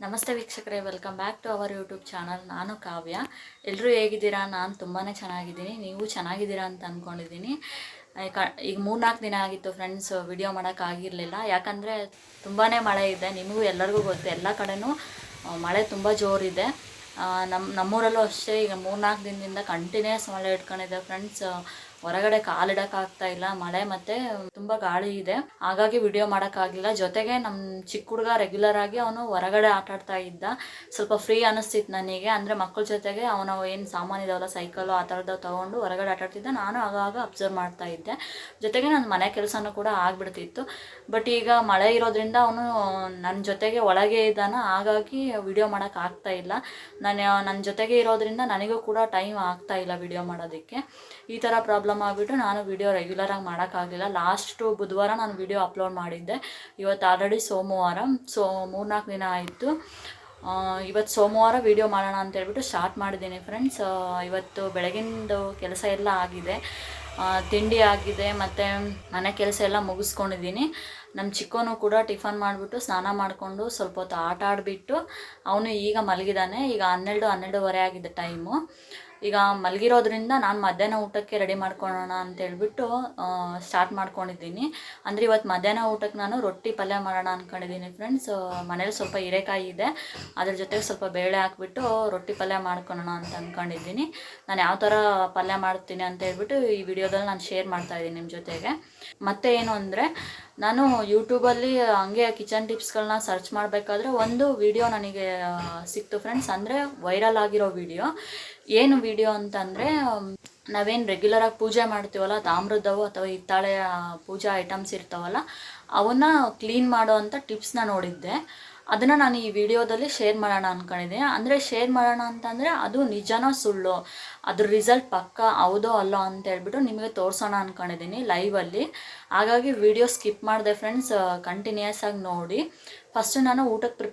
ನಮಸ್ತೆ ವೀಕ್ಷಕರೇ, welcome back to our YouTube channel. ನಾನು ಕಾವ್ಯ. ಎಲ್ಲರೂ ಹೇಗಿದ್ದೀರಾ? ನಾನು ತುಂಬಾ ಚೆನ್ನಾಗಿದ್ದೀನಿ. ನೀವು ಚೆನ್ನಾಗಿದ್ದೀರಾ ಅಂತ ಅಂದ್ಕೊಂಡಿದ್ದೀನಿ. ಈಗ 3-4 ದಿನ ಆಗಿತ್ತು ಫ್ರೆಂಡ್ಸ್, ವಿಡಿಯೋ ಮಾಡೋಕ್ಕಾಗಿರಲಿಲ್ಲ. ಯಾಕಂದರೆ ತುಂಬಾ ಮಳೆ ಇದೆ. ನಿಮಗೂ ಎಲ್ಲರಿಗೂ ಗೊತ್ತು, ಎಲ್ಲ ಕಡೆನೂ ಮಳೆ ತುಂಬ ಜೋರಿದೆ. ನಮ್ಮೂರಲ್ಲೂ ಅಷ್ಟೇ. ಈಗ 3-4 ದಿನದಿಂದ ಕಂಟಿನ್ಯೂಸ್ ಮಳೆ ಇಟ್ಕೊಂಡಿದೆ ಫ್ರೆಂಡ್ಸ್. ಹೊರಗಡೆ ಕಾಲಿಡೋಕ್ಕಾಗ್ತಾ ಇಲ್ಲ, ಮಳೆ ಮತ್ತು ತುಂಬ ಗಾಳಿ ಇದೆ. ಹಾಗಾಗಿ ವಿಡಿಯೋ ಮಾಡೋಕ್ಕಾಗಿಲ್ಲ. ಜೊತೆಗೆ ನಮ್ಮ ಚಿಕ್ಕ ಹುಡುಗ ರೆಗ್ಯುಲರ್ ಆಗಿ ಅವನು ಹೊರಗಡೆ ಆಟಾಡ್ತಾ ಇದ್ದ. ಸ್ವಲ್ಪ ಫ್ರೀ ಅನ್ನಿಸ್ತಿತ್ತು ನನಗೆ. ಅಂದರೆ ಮಕ್ಕಳ ಜೊತೆಗೆ ಅವನು ಏನು ಸಾಮಾನು ಇದಾವಲ್ಲ, ಸೈಕಲು ಆ ಥರದ್ದು ತೊಗೊಂಡು ಹೊರಗಡೆ ಆಟಾಡ್ತಿದ್ದ. ನಾನು ಆಗಾಗ ಅಬ್ಸರ್ವ್ ಮಾಡ್ತಾ ಇದ್ದೆ. ಜೊತೆಗೆ ನನ್ನ ಮನೆ ಕೆಲಸನೂ ಕೂಡ ಆಗಿಬಿಡ್ತಿತ್ತು. ಬಟ್ ಈಗ ಮಳೆ ಇರೋದ್ರಿಂದ ಅವನು ನನ್ನ ಜೊತೆಗೆ ಒಳಗೆ ಇದ್ದಾನ. ಹಾಗಾಗಿ ವಿಡಿಯೋ ಮಾಡೋಕ್ಕಾಗ್ತಾ ಇಲ್ಲ. ನನ್ನ ಜೊತೆಗೆ ಇರೋದ್ರಿಂದ ನನಗೂ ಕೂಡ ಟೈಮ್ ಆಗ್ತಾ ಇಲ್ಲ ವಿಡಿಯೋ ಮಾಡೋದಕ್ಕೆ. ಈ ಥರ ಪ್ರಾಬ್ಲಮ್ ಆಗಿಬಿಟ್ಟು ನಾನು ವಿಡಿಯೋ ರೆಗ್ಯುಲರಾಗಿ ಮಾಡೋಕ್ಕಾಗಲಿಲ್ಲ. ಲಾಸ್ಟು ಬುಧವಾರ ನಾನು ವಿಡಿಯೋ ಅಪ್ಲೋಡ್ ಮಾಡಿದ್ದೆ. ಇವತ್ತು ಆಲ್ರೆಡಿ ಸೋಮವಾರ, 3-4 ದಿನ ಆಯಿತು. ಇವತ್ತು ಸೋಮವಾರ ವಿಡಿಯೋ ಮಾಡೋಣ ಅಂತ ಹೇಳ್ಬಿಟ್ಟು ಸ್ಟಾರ್ಟ್ ಮಾಡಿದ್ದೀನಿ ಫ್ರೆಂಡ್ಸ್. ಇವತ್ತು ಬೆಳಗಿಂದು ಕೆಲಸ ಎಲ್ಲ ಆಗಿದೆ, ತಿಂಡಿ ಆಗಿದೆ, ಮತ್ತು ಮನೆ ಕೆಲಸ ಎಲ್ಲ ಮುಗಿಸ್ಕೊಂಡಿದ್ದೀನಿ. ನಮ್ಮ ಚಿಕ್ಕವನು ಕೂಡ ಟಿಫನ್ ಮಾಡಿಬಿಟ್ಟು ಸ್ನಾನ ಮಾಡಿಕೊಂಡು ಸ್ವಲ್ಪ ಹೊತ್ತು ಆಟ ಆಡಿಬಿಟ್ಟು ಅವನು ಈಗ ಮಲಗಿದ್ದಾನೆ. ಈಗ 12-12:30 ಆಗಿದೆ ಟೈಮು. ಈಗ ಮಲಗಿರೋದ್ರಿಂದ ನಾನು ಮಧ್ಯಾಹ್ನ ಊಟಕ್ಕೆ ರೆಡಿ ಮಾಡ್ಕೊಳ್ಳೋಣ ಅಂತೇಳ್ಬಿಟ್ಟು ಸ್ಟಾರ್ಟ್ ಮಾಡ್ಕೊಂಡಿದ್ದೀನಿ. ಅಂದರೆ ಇವತ್ತು ಮಧ್ಯಾಹ್ನ ಊಟಕ್ಕೆ ನಾನು ರೊಟ್ಟಿ ಪಲ್ಯ ಮಾಡೋಣ ಅಂದ್ಕೊಂಡಿದ್ದೀನಿ ಫ್ರೆಂಡ್ಸ್. ಮನೇಲಿ ಸ್ವಲ್ಪ ಹೀರೆಕಾಯಿ ಇದೆ, ಅದ್ರ ಜೊತೆಗೆ ಸ್ವಲ್ಪ ಬೇಳೆ ಹಾಕ್ಬಿಟ್ಟು ರೊಟ್ಟಿ ಪಲ್ಯ ಮಾಡ್ಕೊಳ್ಳೋಣ ಅಂತ ಅಂದ್ಕೊಂಡಿದ್ದೀನಿ. ನಾನು ಯಾವ ಥರ ಪಲ್ಯ ಮಾಡ್ತೀನಿ ಅಂತ ಹೇಳ್ಬಿಟ್ಟು ಈ ವಿಡಿಯೋದಲ್ಲಿ ನಾನು ಶೇರ್ ಮಾಡ್ತಾಯಿದ್ದೀನಿ ನಿಮ್ಮ ಜೊತೆಗೆ. ಮತ್ತು ಏನು ಅಂದರೆ, ನಾನು ಯೂಟ್ಯೂಬಲ್ಲಿ ಹಂಗೆ ಕಿಚನ್ ಟಿಪ್ಸ್ಗಳನ್ನ ಸರ್ಚ್ ಮಾಡಬೇಕಾದ್ರೆ ಒಂದು ವಿಡಿಯೋ ನನಗೆ ಸಿಕ್ತು ಫ್ರೆಂಡ್ಸ್. ಅಂದರೆ ವೈರಲ್ ಆಗಿರೋ ವಿಡಿಯೋ. ಏನು ವಿಡಿಯೋ ಅಂತಂದರೆ, ನಾವೇನು ರೆಗ್ಯುಲರಾಗಿ ಪೂಜೆ ಮಾಡ್ತೀವಲ್ಲ, ತಾಮ್ರದವು ಅಥವಾ ಹಿತ್ತಾಳೆಯ ಪೂಜಾ ಐಟಮ್ಸ್ ಇರ್ತಾವಲ್ಲ, ಅವನ್ನ ಕ್ಲೀನ್ ಮಾಡೋ ಅಂಥ ಟಿಪ್ಸ್ನ ನೋಡಿದ್ದೆ. ಅದನ್ನು ನಾನು ಈ ವಿಡಿಯೋದಲ್ಲಿ ಶೇರ್ ಮಾಡೋಣ ಅಂದ್ಕೊಂಡಿದ್ದೀನಿ. ಅಂದರೆ ಶೇರ್ ಮಾಡೋಣ ಅಂತಂದರೆ ಅದು ನಿಜನೋ ಸುಳ್ಳು, ಅದ್ರ ರಿಸಲ್ಟ್ ಪಕ್ಕ ಹೌದೋ ಅಲ್ಲೋ ಅಂತ ಹೇಳ್ಬಿಟ್ಟು ನಿಮಗೆ ತೋರಿಸೋಣ ಅಂದ್ಕೊಂಡಿದ್ದೀನಿ ಲೈವಲ್ಲಿ. ಹಾಗಾಗಿ ವಿಡಿಯೋ ಸ್ಕಿಪ್ ಮಾಡಿದೆ ಫ್ರೆಂಡ್ಸ್, ಕಂಟಿನ್ಯೂಸ್ ಆಗಿ ನೋಡಿ. ಫಸ್ಟು ನಾನು ಊಟಕ್ಕೆ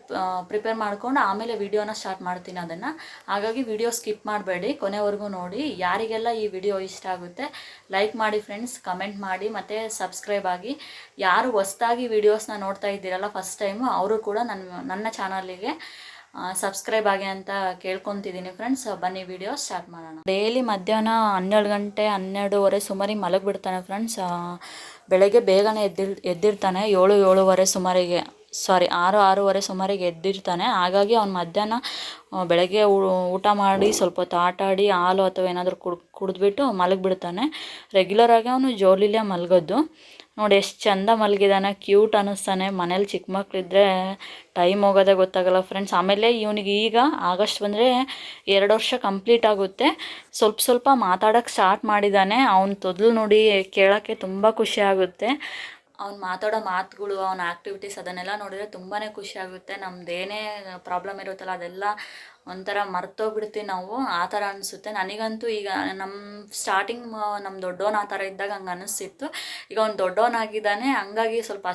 ಪ್ರಿಪೇರ್ ಮಾಡ್ಕೊಂಡು ಆಮೇಲೆ ವಿಡಿಯೋನ ಸ್ಟಾರ್ಟ್ ಮಾಡ್ತೀನಿ ಅದನ್ನು. ಹಾಗಾಗಿ ವಿಡಿಯೋ ಸ್ಕಿಪ್ ಮಾಡಬೇಡಿ, ಕೊನೆವರೆಗೂ ನೋಡಿ. ಯಾರಿಗೆಲ್ಲ ಈ ವಿಡಿಯೋ ಇಷ್ಟ ಆಗುತ್ತೆ ಲೈಕ್ ಮಾಡಿ ಫ್ರೆಂಡ್ಸ್, ಕಮೆಂಟ್ ಮಾಡಿ, ಮತ್ತು ಸಬ್ಸ್ಕ್ರೈಬ್ ಆಗಿ. ಯಾರು ಹೊಸ್ದಾಗಿ ವೀಡಿಯೋಸ್ನ ನೋಡ್ತಾ ಇದ್ದೀರಲ್ಲ ಫಸ್ಟ್ ಟೈಮು, ಅವರು ಕೂಡ ನನ್ನ ಚಾನಲಿಗೆ ಸಬ್ಸ್ಕ್ರೈಬ್ ಆಗಿ ಅಂತ ಕೇಳ್ಕೊತಿದ್ದೀನಿ ಫ್ರೆಂಡ್ಸ್. ಬನ್ನಿ ವಿಡಿಯೋ ಸ್ಟಾರ್ಟ್ ಮಾಡೋಣ. ಡೈಲಿ ಮಧ್ಯಾಹ್ನ 12 ಗಂಟೆ 12:30 ಸುಮಾರಿಗೆ ಮಲಗಿಬಿಡ್ತಾನೆ ಫ್ರೆಂಡ್ಸ್. ಬೆಳಗ್ಗೆ ಬೇಗನೆ ಎದ್ದಿರ್ತಾನೆ. 7-7:30 ಸುಮಾರಿಗೆ, 6-6:30 ಸುಮಾರಿಗೆ ಎದ್ದಿರ್ತಾನೆ. ಹಾಗಾಗಿ ಅವ್ನು ಮಧ್ಯಾಹ್ನ ಬೆಳಗ್ಗೆ ಊಟ ಮಾಡಿ ಸ್ವಲ್ಪ ಹೊತ್ತು ಆಟ ಆಡಿ ಹಾಲು ಅಥವಾ ಏನಾದರೂ ಕುಡಿದ್ಬಿಟ್ಟು ಮಲಗಿಬಿಡ್ತಾನೆ. ರೆಗ್ಯುಲರಾಗಿ ಅವನು ಜೋಲಿಲೇ ಮಲಗೋದು. ನೋಡಿ ಎಷ್ಟು ಚಂದ ಮಲಗಿದಾನೆ, ಕ್ಯೂಟ್ ಅನ್ನಿಸ್ತಾನೆ. ಮನೇಲಿ ಚಿಕ್ಕ ಮಕ್ಕಳಿದ್ರೆ ಟೈಮ್ ಹೋಗೋದೇ ಗೊತ್ತಾಗಲ್ಲ ಫ್ರೆಂಡ್ಸ್. ಆಮೇಲೆ ಇವನಿಗೆ ಈಗ ಆಗಸ್ಟ್ ಬಂದರೆ 2 ವರ್ಷ ಕಂಪ್ಲೀಟ್ ಆಗುತ್ತೆ. ಸ್ವಲ್ಪ ಮಾತಾಡೋಕ್ಕೆ ಸ್ಟಾರ್ಟ್ ಮಾಡಿದ್ದಾನೆ. ಅವ್ನ ತೊದಲು ನೋಡಿ ಕೇಳೋಕ್ಕೆ ತುಂಬ ಖುಷಿ ಆಗುತ್ತೆ. ಅವ್ನು ಮಾತಾಡೋ ಮಾತುಗಳು, ಅವನ ಆ್ಯಕ್ಟಿವಿಟೀಸ್ ಅದನ್ನೆಲ್ಲ ನೋಡಿದರೆ ತುಂಬಾ ಖುಷಿ ಆಗುತ್ತೆ. ನಮ್ಮದೇನೇ ಪ್ರಾಬ್ಲಮ್ ಇರುತ್ತಲ್ಲ ಅದೆಲ್ಲ ಒಂಥರ ಮರ್ತೋಗ್ಬಿಡ್ತೀವಿ ನಾವು, ಆ ಥರ ಅನಿಸುತ್ತೆ ನನಗಂತೂ. ಈಗ ಸ್ಟಾರ್ಟಿಂಗ್ ನಮ್ಮ ದೊಡ್ಡವನು ಆ ಥರ ಇದ್ದಾಗ ಹಂಗೆ ಅನ್ನಿಸ್ತಿತ್ತು. ಈಗ ಅವ್ನು ದೊಡ್ಡವನಾಗಿದ್ದಾನೆ, ಹಂಗಾಗಿ ಸ್ವಲ್ಪ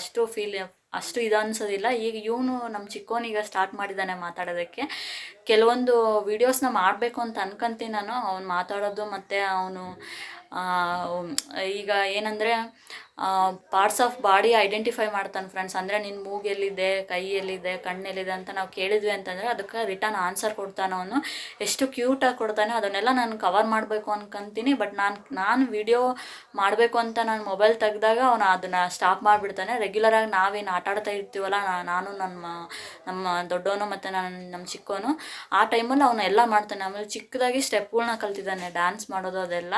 ಅಷ್ಟು ಇದು ಅನಿಸೋದಿಲ್ಲ. ಈಗ ಇವನು ನಮ್ಮ ಚಿಕ್ಕವನಿಗೆ ಸ್ಟಾರ್ಟ್ ಮಾಡಿದ್ದಾನೆ ಮಾತಾಡೋದಕ್ಕೆ. ಕೆಲವೊಂದು ವೀಡಿಯೋಸ್ನ ಮಾಡಬೇಕು ಅಂತ ಅನ್ಕೊಂತೀನಿ ನಾನು, ಅವ್ನು ಮಾತಾಡೋದು. ಮತ್ತು ಅವನು ಈಗ ಏನಂದರೆ ಪಾರ್ಟ್ಸ್ ಆಫ್ ಬಾಡಿ ಐಡೆಂಟಿಫೈ ಮಾಡ್ತಾನೆ ಫ್ರೆಂಡ್ಸ್. ಅಂದರೆ ನಿನ್ನ ಮೂಗೆಲ್ಲಿದೆ, ಕೈ ಎಲ್ಲಿದೆ, ಕಣ್ಣೆಲ್ಲಿದೆ ಅಂತ ನಾವು ಕೇಳಿದ್ವಿ ಅಂತಂದರೆ ಅದಕ್ಕೆ ರಿಟರ್ನ್ ಆನ್ಸರ್ ಕೊಡ್ತಾನೆ ಅವನು. ಎಷ್ಟು ಕ್ಯೂಟಾಗಿ ಕೊಡ್ತಾನೆ. ಅದನ್ನೆಲ್ಲ ನಾನು ಕವರ್ ಮಾಡಬೇಕು ಅನ್ಕೊಂತೀನಿ. ಬಟ್ ನಾನು ವಿಡಿಯೋ ಮಾಡಬೇಕು ಅಂತ ನಾನು ಮೊಬೈಲ್ ತೆಗೆದಾಗ ಅವನು ಅದನ್ನು ಸ್ಟಾಪ್ ಮಾಡಿಬಿಡ್ತಾನೆ. ರೆಗ್ಯುಲರಾಗಿ ನಾವೇನು ಆಟ ಆಡ್ತಾ ಇರ್ತೀವಲ್ಲ, ನಾನು ನಮ್ಮ ದೊಡ್ಡವನು ಮತ್ತು ನಮ್ಮ ಚಿಕ್ಕವನು, ಆ ಟೈಮಲ್ಲಿ ಅವನು ಎಲ್ಲ ಮಾಡ್ತಾನೆ. ಆಮೇಲೆ ಚಿಕ್ಕದಾಗಿ ಸ್ಟೆಪ್ಗಳನ್ನ ಕಲ್ತಿದ್ದಾನೆ, ಡ್ಯಾನ್ಸ್ ಮಾಡೋದು ಅದೆಲ್ಲ.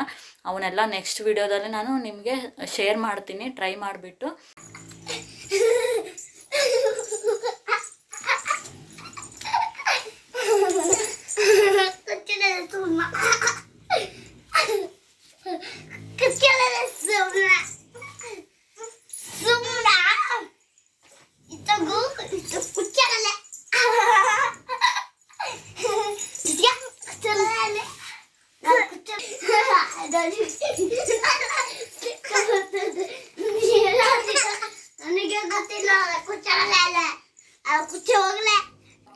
ಅವನ್ನೆಲ್ಲ ನೆಕ್ಸ್ಟ್ ವಿಡಿಯೋದಲ್ಲಿ ನಾನು ನಿಮಗೆ ಶೇರ್ ಮಾಡ್ತೀನಿ, ಟ್ರೈ ಮಾಡಿಬಿಟ್ಟು.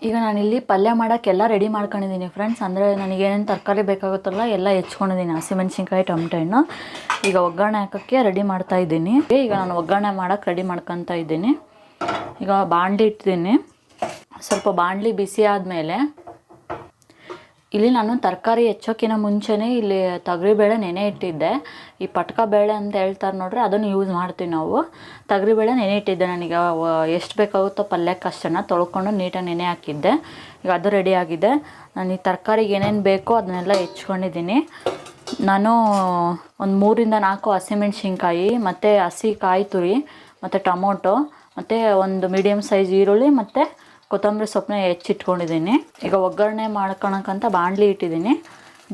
ಈಗ ನಾನಿಲ್ಲಿ ಪಲ್ಯ ಮಾಡೋಕ್ಕೆಲ್ಲ ರೆಡಿ ಮಾಡ್ಕೊಂಡಿದ್ದೀನಿ ಫ್ರೆಂಡ್ಸ್. ಅಂದರೆ ನನಗೇನೇನು ತರಕಾರಿ ಬೇಕಾಗುತ್ತಲ್ಲ ಎಲ್ಲ ಹೆಚ್ಕೊಂಡಿದ್ದೀನಿ, ಹಸಿಮೆಣ್ಸಿನ್ಕಾಯಿ, ಟೊಮೆಟೊ ಹಣ್ಣು. ಈಗ ಒಗ್ಗರಣೆ ಹಾಕೋಕ್ಕೆ ರೆಡಿ ಮಾಡ್ತಾಯಿದ್ದೀನಿ. ಈಗ ನಾನು ಒಗ್ಗರಣೆ ಮಾಡೋಕ್ಕೆ ರೆಡಿ ಮಾಡ್ಕೊತಾ ಇದ್ದೀನಿ. ಈಗ ಬಾಣಲಿ ಇಟ್ಟಿದ್ದೀನಿ. ಸ್ವಲ್ಪ ಬಾಣಲಿ ಬಿಸಿ ಆದಮೇಲೆ ಇಲ್ಲಿ ನಾನು ತರಕಾರಿ ಹೆಚ್ಚೋಕ್ಕಿಂತ ಮುಂಚೆನೇ ಇಲ್ಲಿ ತೊಗರಿಬೇಳೆ ನೆನೆ ಇಟ್ಟಿದ್ದೆ. ಈ ಪಟ್ಕ ಬೇಳೆ ಅಂತ ಹೇಳ್ತಾರೆ ನೋಡ್ರಿ, ಅದನ್ನು ಯೂಸ್ ಮಾಡ್ತೀವಿ ನಾವು. ತೊಗರಿಬೇಳೆ ನೆನೆ ಇಟ್ಟಿದ್ದೆ, ನನಗೆ ಎಷ್ಟು ಬೇಕಾಗುತ್ತೋ ಪಲ್ಯಕ್ಕೆ ಅಷ್ಟನ್ನು ತೊಳ್ಕೊಂಡು ನೀಟಾಗಿ ನೆನೆ ಹಾಕಿದ್ದೆ. ಈಗ ಅದು ರೆಡಿ ಆಗಿದೆ. ನಾನು ಈ ತರಕಾರಿಗೆ ಏನೇನು ಬೇಕೋ ಅದನ್ನೆಲ್ಲ ಹೆಚ್ಕೊಂಡಿದ್ದೀನಿ. ನಾನು ಒಂದು 3-4 ಹಸಿಮೆಣ್ಸಿನ್ಕಾಯಿ ಮತ್ತು ಹಸಿ ಕಾಯಿ ತುರಿ ಮತ್ತು ಟೊಮೊಟೊ ಮತ್ತು ಒಂದು ಮೀಡಿಯಮ್ ಸೈಜ್ ಈರುಳ್ಳಿ ಮತ್ತು ಕೊತ್ತಂಬರಿ ಸೊಪ್ಪನ್ನ ಹೆಚ್ಚಿಟ್ಕೊಂಡಿದ್ದೀನಿ. ಈಗ ಒಗ್ಗರಣೆ ಮಾಡ್ಕೊಳಕ್ಕಂತ ಬಾಣಲಿ ಇಟ್ಟಿದ್ದೀನಿ.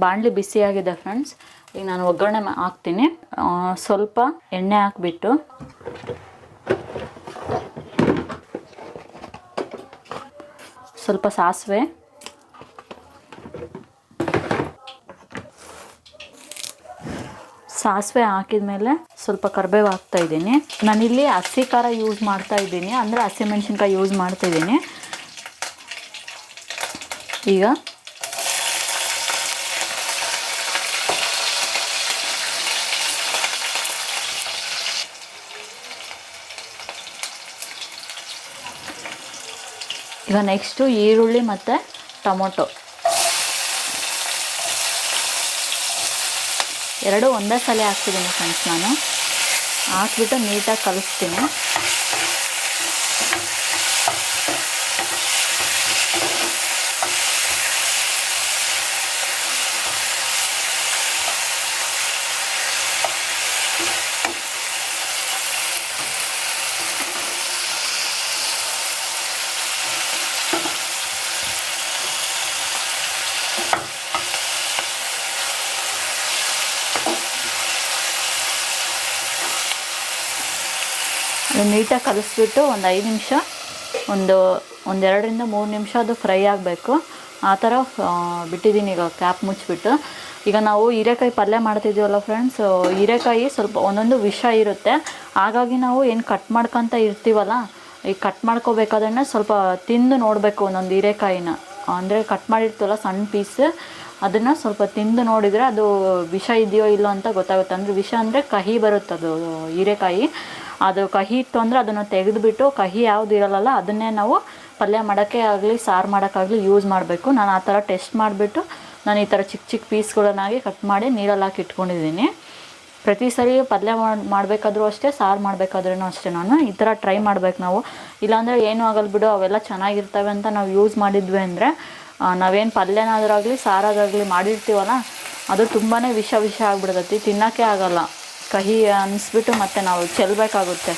ಬಾಣಲಿ ಬಿಸಿಯಾಗಿದೆ ಫ್ರೆಂಡ್ಸ್. ಈಗ ನಾನು ಒಗ್ಗರಣೆ ಹಾಕ್ತೀನಿ. ಸ್ವಲ್ಪ ಎಣ್ಣೆ ಹಾಕ್ಬಿಟ್ಟು ಸ್ವಲ್ಪ ಸಾಸಿವೆ, ಹಾಕಿದ ಮೇಲೆ ಸ್ವಲ್ಪ ಕರಿಬೇವು ಹಾಕ್ತಾಯಿದ್ದೀನಿ. ನಾನಿಲ್ಲಿ ಹಸಿ ಖಾರ ಯೂಸ್ ಮಾಡ್ತಾಯಿದ್ದೀನಿ, ಅಂದರೆ ಹಸಿಮೆಣ್ಸಿನ್ಕಾಯಿ ಯೂಸ್ ಮಾಡ್ತಾಯಿದ್ದೀನಿ. ಈಗ ನೆಕ್ಸ್ಟು ಈರುಳ್ಳಿ ಮತ್ತು ಟೊಮೊಟೊ ಎರಡು ಒಂದೇ ಸಲ ಹಾಕ್ತಿದ್ದೀನಿ ಫ್ರೆಂಡ್ಸ್. ನಾನು ಹಾಕ್ಬಿಟ್ಟು ನೀಟಾಗಿ ಕಲಿಸ್ತೀನಿ. ನೀಟಾಗಿ ಕಲಿಸ್ಬಿಟ್ಟು ಒಂದು 5 ನಿಮಿಷ, ಒಂದು 2-3 ನಿಮಿಷ ಅದು ಫ್ರೈ ಆಗಬೇಕು. ಆ ಥರ ಬಿಟ್ಟಿದ್ದೀನಿ. ಈಗ ಕ್ಯಾಪ್ ಮುಚ್ಚಿಬಿಟ್ಟು ಈಗ ನಾವು ಹೀರೆಕಾಯಿ ಪಲ್ಯ ಮಾಡ್ತಿದ್ದೀವಲ್ಲ ಫ್ರೆಂಡ್ಸ್, ಹೀರೆಕಾಯಿ ಸ್ವಲ್ಪ ಒಂದೊಂದು ವಿಷ ಇರುತ್ತೆ. ಹಾಗಾಗಿ ನಾವು ಏನು ಕಟ್ ಮಾಡ್ಕೊತ ಇರ್ತೀವಲ್ಲ, ಈ ಕಟ್ ಮಾಡ್ಕೋಬೇಕಾದ್ರೆ ಸ್ವಲ್ಪ ತಿಂದು ನೋಡಬೇಕು ಒಂದೊಂದು ಹೀರೆಕಾಯಿನ. ಅಂದರೆ ಕಟ್ ಮಾಡಿರ್ತೀವಲ್ಲ ಸಣ್ಣ ಪೀಸ್, ಅದನ್ನು ಸ್ವಲ್ಪ ತಿಂದು ನೋಡಿದರೆ ಅದು ವಿಷ ಇದೆಯೋ ಇಲ್ಲೋ ಅಂತ ಗೊತ್ತಾಗುತ್ತೆ. ಅಂದರೆ ವಿಷ ಅಂದರೆ ಕಹಿ ಬರುತ್ತೆ ಅದು ಹೀರೆಕಾಯಿ. ಅದು ಕಹಿ ಇತ್ತು ಅಂದರೆ ಅದನ್ನು ತೆಗೆದುಬಿಟ್ಟು, ಕಹಿ ಯಾವುದು ಇರಲ್ಲ ಅದನ್ನೇ ನಾವು ಪಲ್ಯ ಮಾಡೋಕ್ಕೆ ಆಗಲಿ ಸಾರು ಮಾಡೋಕ್ಕಾಗಲಿ ಯೂಸ್ ಮಾಡಬೇಕು. ನಾನು ಆ ಥರ ಟೆಸ್ಟ್ ಮಾಡಿಬಿಟ್ಟು ನಾನು ಈ ಥರ ಚಿಕ್ಕ ಚಿಕ್ಕ ಪೀಸ್ಗಳನ್ನಾಗಿ ಕಟ್ ಮಾಡಿ ನೀರಲ್ಲಿ ಹಾಕಿ ಇಟ್ಕೊಂಡಿದ್ದೀನಿ. ಪ್ರತಿ ಸರಿ ಪಲ್ಯ ಮಾಡಬೇಕಾದ್ರೂ ಅಷ್ಟೇ, ಸಾರು ಮಾಡಬೇಕಾದ್ರೂ ಅಷ್ಟೇ ನಾನು ಈ ಥರ ಟ್ರೈ ಮಾಡ್ಬೇಕು ನಾವು. ಇಲ್ಲಾಂದರೆ ಏನೂ ಆಗಲ್ಲ ಬಿಡು, ಅವೆಲ್ಲ ಚೆನ್ನಾಗಿರ್ತವೆ ಅಂತ ನಾವು ಯೂಸ್ ಮಾಡಿದ್ವಿ ಅಂದರೆ, ನಾವೇನು ಪಲ್ಯನಾದ್ರಾಗಲಿ ಸಾರಾದ್ರಾಗಲಿ ಮಾಡಿರ್ತೀವಲ್ಲ, ಅದು ತುಂಬಾ ವಿಷ ಆಗಿಬಿಡ್ತೈತಿ, ತಿನ್ನೋಕ್ಕೆ ಆಗಲ್ಲ. ಕಹಿ ಅನಿಸ್ಬಿಟ್ಟು ಮತ್ತೆ ನಾವು ಚೆಲ್ಲಬೇಕಾಗುತ್ತೆ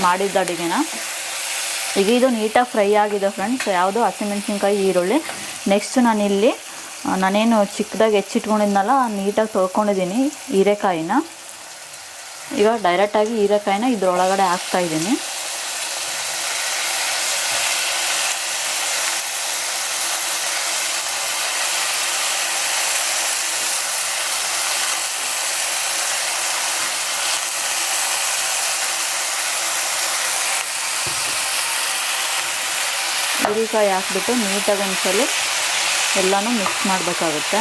ಮಾಡಿದ್ದ ಅಡುಗೆನ. ಈಗ ಇದು ನೀಟಾಗಿ ಫ್ರೈ ಆಗಿದೆ ಫ್ರೆಂಡ್ಸ್, ಯಾವುದು ಹಸಿಮೆಣ್ಸಿನ್ಕಾಯಿ ಈರುಳ್ಳಿ. ನೆಕ್ಸ್ಟು ನಾನೇನು ಚಿಕ್ಕದಾಗಿ ಹೆಚ್ಚಿಟ್ಕೊಂಡಿದ್ನಲ್ಲ, ನೀಟಾಗಿ ತೊಳ್ಕೊಂಡಿದ್ದೀನಿ ಹೀರೆಕಾಯಿನ. ಈಗ ಡೈರೆಕ್ಟಾಗಿ ಹೀರೆಕಾಯಿನ ಇದ್ರೊಳಗಡೆ ಹಾಕ್ತಾಯಿದ್ದೀನಿ. ಹೀರೆಕಾಯಿ ಹಾಕ್ಬಿಟ್ಟು ನೀಟಾಗಿ ಒಂದ್ಸಲ ಎಲ್ಲನೂ ಮಿಕ್ಸ್ ಮಾಡಬೇಕಾಗುತ್ತೆ.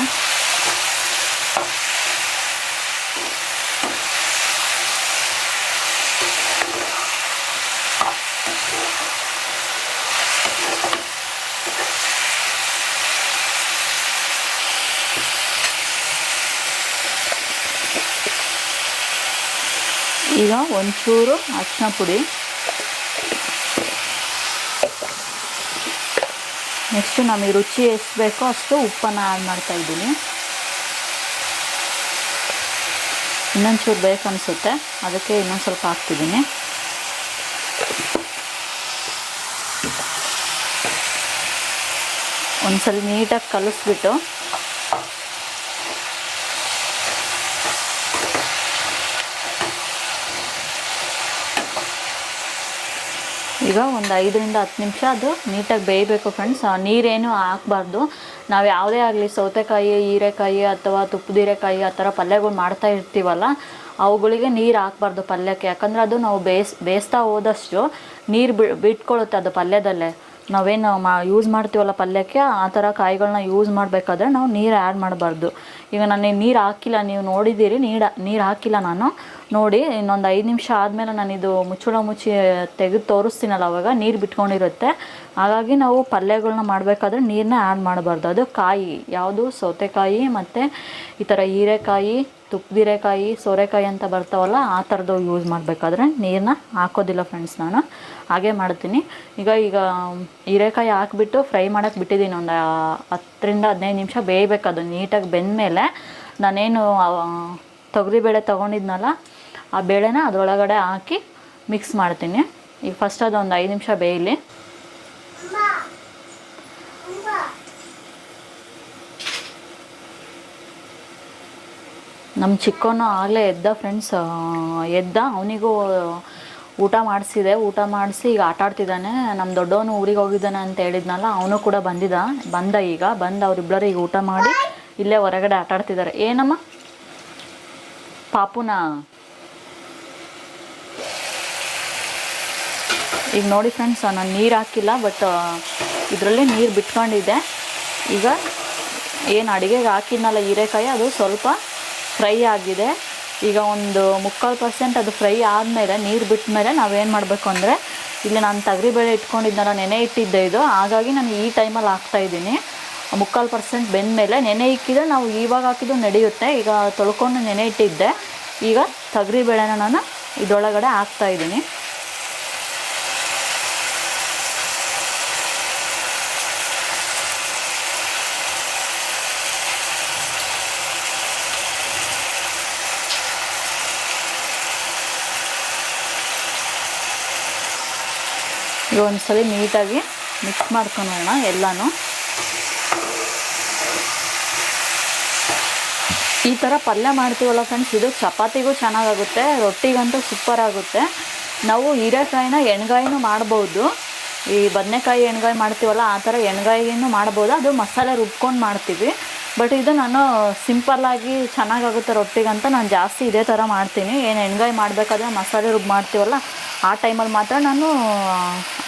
ಈಗ ಒಂಚೂರು ಅರಿಶಿನ ಪುಡಿ, ನೆಕ್ಸ್ಟು ನಮಗೆ ರುಚಿ ಎಷ್ಟು ಬೇಕೋ ಅಷ್ಟು ಉಪ್ಪನ್ನು ಆ್ಯಡ್ ಮಾಡ್ತಾಯಿದ್ದೀನಿ. ಇನ್ನೊಂಚೂರು ಬೇಕನ್ನಿಸುತ್ತೆ, ಅದಕ್ಕೆ ಇನ್ನೊಂದು ಸ್ವಲ್ಪ ಹಾಕ್ತಿದ್ದೀನಿ. ಒಂದ್ಸಲ ನೀಟಾಗಿ ಕಲಿಸ್ಬಿಟ್ಟು ಈಗ ಒಂದು 5-10 ನಿಮಿಷ ಅದು ನೀಟಾಗಿ ಬೇಯಬೇಕು ಫ್ರೆಂಡ್ಸ್. ನೀರೇನು ಹಾಕಬಾರ್ದು. ನಾವು ಯಾವುದೇ ಆಗಲಿ ಸೌತೆಕಾಯಿ, ಹೀರೆಕಾಯಿ ಅಥವಾ ತುಪ್ಪದ ಹೀರೆಕಾಯಿ ಆ ಥರ ಪಲ್ಯಗಳು ಮಾಡ್ತಾ ಇರ್ತೀವಲ್ಲ, ಅವುಗಳಿಗೆ ನೀರು ಹಾಕಬಾರ್ದು ಪಲ್ಯಕ್ಕೆ. ಯಾಕಂದರೆ ಅದು ನಾವು ಬೇಯಿಸ್ತಾ ಹೋದಷ್ಟು ನೀರು ಬಿಟ್ಕೊಳ್ಳುತ್ತೆ ಅದು ಪಲ್ಯದಲ್ಲೇ. ನಾವೇನು ಯೂಸ್ ಮಾಡ್ತೀವಲ್ಲ ಪಲ್ಯಕ್ಕೆ, ಆ ಥರ ಕಾಯಿಗಳನ್ನ ಯೂಸ್ ಮಾಡಬೇಕಾದ್ರೆ ನಾವು ನೀರು ಆ್ಯಡ್ ಮಾಡಬಾರ್ದು. ಈಗ ನಾನು ನೀರು ಹಾಕಿಲ್ಲ, ನೀವು ನೋಡಿದ್ದೀರಿ ನೀರು ಹಾಕಿಲ್ಲ ನಾನು. ನೋಡಿ ಇನ್ನೊಂದು 5 ನಿಮಿಷ ಆದಮೇಲೆ ನಾನಿದು ಮುಚ್ಚಳ ಮುಚ್ಚಿ ತೆಗೆದು ತೋರಿಸ್ತೀನಲ್ಲ, ಅವಾಗ ನೀರು ಬಿಟ್ಕೊಂಡಿರುತ್ತೆ. ಹಾಗಾಗಿ ನಾವು ಪಲ್ಯಗಳನ್ನ ಮಾಡಬೇಕಾದ್ರೆ ನೀರನ್ನ ಆ್ಯಡ್ ಮಾಡಬಾರ್ದು. ಅದು ಕಾಯಿ ಯಾವುದು ಸೌತೆಕಾಯಿ ಮತ್ತು ಈ ಥರ ಹೀರೆಕಾಯಿ, ತುಪ್ಪದೀರೆಕಾಯಿ, ಸೋರೆಕಾಯಿ ಅಂತ ಬರ್ತಾವಲ್ಲ, ಆ ಥರದ್ದು ಯೂಸ್ ಮಾಡಬೇಕಾದ್ರೆ ನೀರನ್ನ ಹಾಕೋದಿಲ್ಲ ಫ್ರೆಂಡ್ಸ್. ನಾನು ಹಾಗೆ ಮಾಡ್ತೀನಿ. ಈಗ ಹೀರೆಕಾಯಿ ಹಾಕಿಬಿಟ್ಟು ಫ್ರೈ ಮಾಡೋಕ್ಕೆ ಬಿಟ್ಟಿದ್ದೀನಿ. ಒಂದು 10-15 ನಿಮಿಷ ಬೇಯಬೇಕು. ಅದು ನೀಟಾಗಿ ಬೆಂದಮೇಲೆ ನಾನೇನು ತೊಗರಿಬೇಳೆ ತೊಗೊಂಡಿದ್ನಲ್ಲ, ಆ ಬೇಳೆನ ಅದರೊಳಗಡೆ ಹಾಕಿ ಮಿಕ್ಸ್ ಮಾಡ್ತೀನಿ. ಈಗ ಫಸ್ಟ್ ಅದೊಂದು 5 ನಿಮಿಷ ಬೇಯಲಿ. ನಮ್ಮ ಚಿಕ್ಕವನು ಆಗಲೇ ಎದ್ದ ಫ್ರೆಂಡ್ಸ್. ಅವನಿಗೂ ಊಟ ಮಾಡಿಸಿದೆ. ಊಟ ಮಾಡಿಸಿ ಈಗ ಆಟ ಆಡ್ತಿದ್ದಾನೆ. ನಮ್ಮ ದೊಡ್ಡವನು ಊರಿಗೆ ಹೋಗಿದ್ದಾನೆ ಅಂತ ಹೇಳಿದ್ನಲ್ಲ, ಅವನು ಕೂಡ ಬಂದ. ಈಗ ಅವರಿಬ್ಬರು ಈಗ ಊಟ ಮಾಡಿ ಇಲ್ಲೇ ಹೊರಗಡೆ ಆಟ ಆಡ್ತಿದ್ದಾರೆ. ಏನಮ್ಮ ಪಾಪುನ? ಈಗ ನೋಡಿ ಫ್ರೆಂಡ್ಸ್, ನಾನು ನೀರು ಹಾಕಿಲ್ಲ, ಬಟ್ ಇದರಲ್ಲಿ ನೀರು ಬಿಟ್ಕೊಂಡಿದ್ದೆ. ಈಗ ಏನು ಅಡುಗೆಗೆ ಹಾಕಿದ್ನಲ್ಲ ಹೀರೆಕಾಯಿ, ಅದು ಸ್ವಲ್ಪ ಫ್ರೈ ಆಗಿದೆ. ಈಗ ಒಂದು 3/4% ಅದು ಫ್ರೈ ಆದಮೇಲೆ, ನೀರು ಬಿಟ್ಟ ಮೇಲೆ ನಾವೇನು ಮಾಡಬೇಕು ಅಂದರೆ, ಇಲ್ಲಿ ನಾನು ತೊಗರಿಬೇಳೆ ಇಟ್ಕೊಂಡಿದ್ನಲ್ಲ, ನೆನೆ ಇಟ್ಟಿದ್ದೆ ಇದು. ಹಾಗಾಗಿ ನಾನು ಈ ಟೈಮಲ್ಲಿ ಹಾಕ್ತಾಯಿದ್ದೀನಿ. 3/4% ಬೆಂದಮೇಲೆ ನೆನೆ ಇಕ್ಕಿದ್ರೆ ನಾವು ಇವಾಗ ಹಾಕಿದ್ದು ನಡೆಯುತ್ತೆ. ಈಗ ತೊಳ್ಕೊಂಡು ನೆನೆ ಇಟ್ಟಿದ್ದೆ. ಈಗ ತೊಗರಿಬೇಳೆನ ನಾನು ಇದರೊಳಗಡೆ ಹಾಕ್ತಾಯಿದ್ದೀನಿ. ಈಗ ಒಂದ್ಸಲ ನೀಟಾಗಿ ಮಿಕ್ಸ್ ಮಾಡ್ಕೊಳ್ಳೋಣ ಎಲ್ಲನೂ. ಈ ಥರ ಪಲ್ಯ ಮಾಡ್ತೀವಲ್ಲ ಫ್ರೆಂಡ್ಸ್, ಇದು ಚಪಾತಿಗೂ ಚೆನ್ನಾಗಾಗುತ್ತೆ, ರೊಟ್ಟಿಗಂತೂ ಸೂಪರ್ ಆಗುತ್ತೆ. ನಾವು ಹೀರೆಕಾಯಿನ ಎಣ್ಗಾಯಿನೂ ಮಾಡ್ಬೋದು. ಈ ಬದನೆಕಾಯಿ ಎಣ್ಗಾಯಿ ಮಾಡ್ತೀವಲ್ಲ, ಆ ಥರ ಎಣ್ಗಾಯಿನೂ ಮಾಡ್ಬೋದು. ಅದು ಮಸಾಲೆ ರುಬ್ಕೊಂಡು ಮಾಡ್ತೀವಿ. ಬಟ್ ಇದು ನಾನು ಸಿಂಪಲ್ಲಾಗಿ ಚೆನ್ನಾಗಾಗುತ್ತೆ ರೊಟ್ಟಿಗಂತ ನಾನು ಜಾಸ್ತಿ ಇದೇ ಥರ ಮಾಡ್ತೀನಿ. ಏನು ಎಣ್ಗಾಯಿ ಮಾಡಬೇಕಾದ್ರೆ ಮಸಾಲೆ ಮಾಡ್ತೀವಲ್ಲ, ಆ ಟೈಮಲ್ಲಿ ಮಾತ್ರ ನಾನು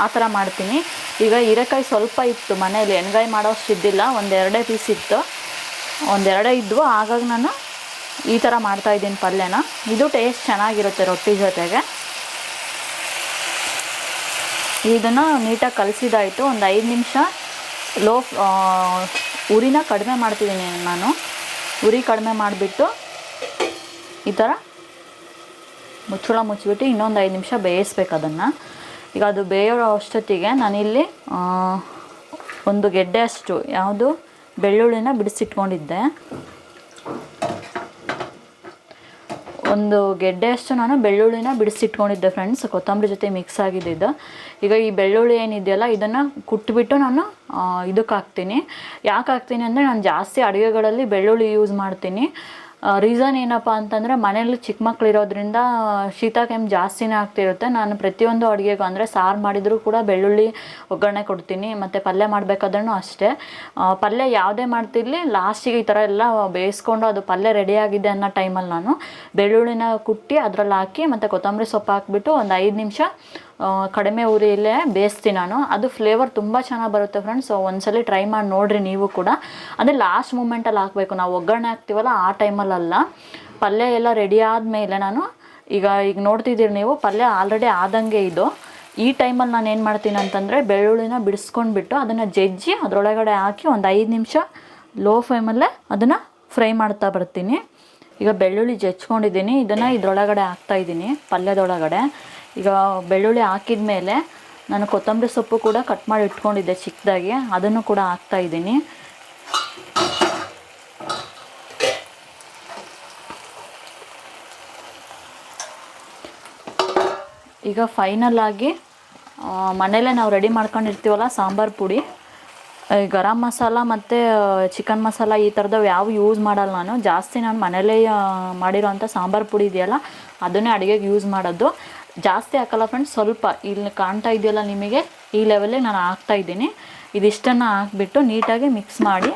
ಆ ಥರ ಮಾಡ್ತೀನಿ. ಈಗ ಹೀರೆಕಾಯಿ ಸ್ವಲ್ಪ ಇತ್ತು ಮನೇಲಿ, ಎಣ್ಗಾಯಿ ಮಾಡೋಷ್ಟು ಇದ್ದಿಲ್ಲ, 1-2 ಪೀಸ್ ಇತ್ತು, 1-2 ಇದ್ವು. ಹಾಗಾಗಿ ನಾನು ಈ ಥರ ಮಾಡ್ತಾಯಿದ್ದೀನಿ ಪಲ್ಯನ. ಇದು ಟೇಸ್ಟ್ ಚೆನ್ನಾಗಿರುತ್ತೆ ರೊಟ್ಟಿ ಜೊತೆಗೆ. ಇದನ್ನು ನೀಟಾಗಿ ಕಲಸಿದಾಯಿತು. ಒಂದು 5 ನಿಮಿಷ ಉರಿನ ಕಡಿಮೆ ಮಾಡ್ತಿದ್ದೀನಿ ನಾನು. ಉರಿ ಕಡಿಮೆ ಮಾಡಿಬಿಟ್ಟು ಈ ಥರ ಮುಚ್ಚಳ ಮುಚ್ಚಿಬಿಟ್ಟು ಇನ್ನೊಂದು 5 ನಿಮಿಷ ಬೇಯಿಸ್ಬೇಕು ಅದನ್ನು. ಈಗ ಅದು ಬೇಯೋ ಅಷ್ಟೊತ್ತಿಗೆ ನಾನಿಲ್ಲಿ ಒಂದು ಗೆಡ್ಡೆ ಅಷ್ಟು ಯಾವುದು ಬೆಳ್ಳುಳ್ಳಿನ ಬಿಡಿಸಿಟ್ಕೊಂಡಿದ್ದೆ. ಒಂದು ಗೆಡ್ಡೆಯಷ್ಟು ನಾನು ಬೆಳ್ಳುಳ್ಳಿನ ಬಿಡಿಸಿಟ್ಕೊಂಡಿದ್ದೆ ಫ್ರೆಂಡ್ಸ್, ಕೊತ್ತಂಬರಿ ಜೊತೆ ಮಿಕ್ಸ್ ಆಗಿದ್ದು. ಈಗ ಈ ಬೆಳ್ಳುಳ್ಳಿ ಏನಿದೆಯಲ್ಲ, ಇದನ್ನು ಕುಟ್ಬಿಟ್ಟು ನಾನು ಇದಕ್ಕೆ ಹಾಕ್ತೀನಿ. ಯಾಕೆ ಹಾಕ್ತೀನಿ ಅಂದರೆ, ನಾನು ಜಾಸ್ತಿ ಅಡುಗೆಗಳಲ್ಲಿ ಬೆಳ್ಳುಳ್ಳಿ ಯೂಸ್ ಮಾಡ್ತೀನಿ. ರೀಸನ್ ಏನಪ್ಪ ಅಂತಂದರೆ, ಮನೇಲಿ ಚಿಕ್ಕ ಮಕ್ಳು ಇರೋದ್ರಿಂದ ಶೀತ ಕೆಮ್ಮು ಜಾಸ್ತಿನೇ ಆಗ್ತಿರುತ್ತೆ. ನಾನು ಪ್ರತಿಯೊಂದು ಅಡುಗೆಗೂ ಅಂದರೆ ಸಾರು ಮಾಡಿದರೂ ಕೂಡ ಬೆಳ್ಳುಳ್ಳಿ ಒಗ್ಗರಣೆ ಕೊಡ್ತೀನಿ, ಮತ್ತು ಪಲ್ಯ ಮಾಡಬೇಕಾದ್ರೂ ಅಷ್ಟೇ. ಪಲ್ಯ ಯಾವುದೇ ಮಾಡ್ತಿರಲಿ, ಲಾಸ್ಟಿಗೆ ಈ ಥರ ಎಲ್ಲ ಬೇಯಿಸ್ಕೊಂಡು ಅದು ಪಲ್ಯ ರೆಡಿಯಾಗಿದೆ ಅನ್ನೋ ಟೈಮಲ್ಲಿ ನಾನು ಬೆಳ್ಳುಳ್ಳಿನ ಕುಟ್ಟಿ ಅದರಲ್ಲಿ ಹಾಕಿ ಮತ್ತು ಕೊತ್ತಂಬರಿ ಸೊಪ್ಪು ಹಾಕಿಬಿಟ್ಟು ಒಂದು 5 ನಿಮಿಷ ಕಡಿಮೆ ಉರಿಯಲ್ಲೇ ಬೇಯಿಸ್ತೀನಿ ನಾನು. ಅದು ಫ್ಲೇವರ್ ತುಂಬ ಚೆನ್ನಾಗಿ ಬರುತ್ತೆ ಫ್ರೆಂಡ್ಸ್. ಒಂದ್ಸಲ ಟ್ರೈ ಮಾಡಿ ನೋಡಿರಿ ನೀವು ಕೂಡ. ಅಂದರೆ ಲಾಸ್ಟ್ ಮೂಮೆಂಟಲ್ಲಿ ಹಾಕಬೇಕು, ನಾವು ಒಗ್ಗರಣೆ ಹಾಕ್ತೀವಲ್ಲ ಆ ಟೈಮಲ್ಲ. ಪಲ್ಯ ಎಲ್ಲ ರೆಡಿ ಆದಮೇಲೆ ನಾನು ಈಗ ನೋಡ್ತಿದ್ದೀರಿ ನೀವು, ಪಲ್ಯ ಆಲ್ರೆಡಿ ಆದಂಗೆ ಇದು. ಈ ಟೈಮಲ್ಲಿ ನಾನು ಏನು ಮಾಡ್ತೀನಿ ಅಂತಂದರೆ, ಬೆಳ್ಳುಳ್ಳಿನ ಬಿಡಿಸ್ಕೊಂಡ್ಬಿಟ್ಟು ಅದನ್ನು ಜಜ್ಜಿ ಅದರೊಳಗಡೆ ಹಾಕಿ ಒಂದು 5 ನಿಮಿಷ ಲೋ ಫ್ಲೇಮಲ್ಲೇ ಅದನ್ನು ಫ್ರೈ ಮಾಡ್ತಾ ಬರ್ತೀನಿ. ಈಗ ಬೆಳ್ಳುಳ್ಳಿ ಜಜ್ಕೊಂಡಿದ್ದೀನಿ, ಇದನ್ನು ಇದರೊಳಗಡೆ ಹಾಕ್ತಾಯಿದ್ದೀನಿ ಪಲ್ಯದೊಳಗಡೆ. ಈಗ ಬೆಳ್ಳುಳ್ಳಿ ಹಾಕಿದ ಮೇಲೆ ನಾನು ಕೊತ್ತಂಬರಿ ಸೊಪ್ಪು ಕೂಡ ಕಟ್ ಮಾಡಿ ಇಟ್ಕೊಂಡಿದ್ದೆ ಚಿಕ್ಕದಾಗಿ, ಅದನ್ನು ಕೂಡ ಹಾಕ್ತಾಯಿದ್ದೀನಿ. ಈಗ ಫೈನಲ್ ಆಗಿ ಮನೇಲೇ ನಾವು ರೆಡಿ ಮಾಡ್ಕೊಂಡಿರ್ತೀವಲ್ಲ ಸಾಂಬಾರು ಪುಡಿ, ಗರಂ ಮಸಾಲ ಮತ್ತು ಚಿಕನ್ ಮಸಾಲ ಈ ಥರದವು ಯಾವ ಯೂಸ್ ಮಾಡಲ್ಲ ನಾನು. ಜಾಸ್ತಿ ನಾನು ಮನೇಲೇ ಮಾಡಿರೋಂಥ ಸಾಂಬಾರು ಪುಡಿ ಇದೆಯಲ್ಲ, ಅದನ್ನೇ ಅಡುಗೆಗೆ ಯೂಸ್ ಮಾಡೋದು. ಜಾಸ್ತಿ ಹಾಕಲ್ಲ ಫ್ರೆಂಡ್ಸ್, ಸ್ವಲ್ಪ ಇಲ್ಲಿ ಕಾಣ್ತಾ ಇದೆಯಲ್ಲ ನಿಮಗೆ, ಈ ಲೆವೆಲ್ಲಿಗೆ ನಾನು ಹಾಕ್ತಾಯಿದ್ದೀನಿ. ಇದಿಷ್ಟನ್ನು ಹಾಕ್ಬಿಟ್ಟು ನೀಟಾಗಿ ಮಿಕ್ಸ್ ಮಾಡಿ